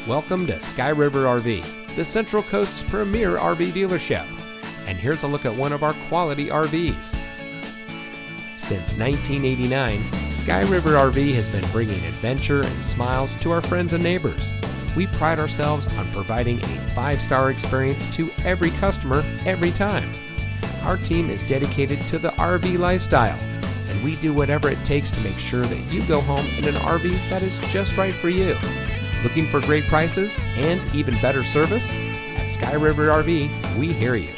Welcome to Sky River RV, the Central Coast's premier RV dealership. And here's a look at one of our quality RVs. Since 1989, Sky River RV has been bringing adventure and smiles to our friends and neighbors. We pride ourselves on providing a 5-star experience to every customer every time. Our team is dedicated to the RV lifestyle, and we do whatever it takes to make sure that you go home in an RV that is just right for you. Looking for great prices and even better service? At Sky River RV, we hear you.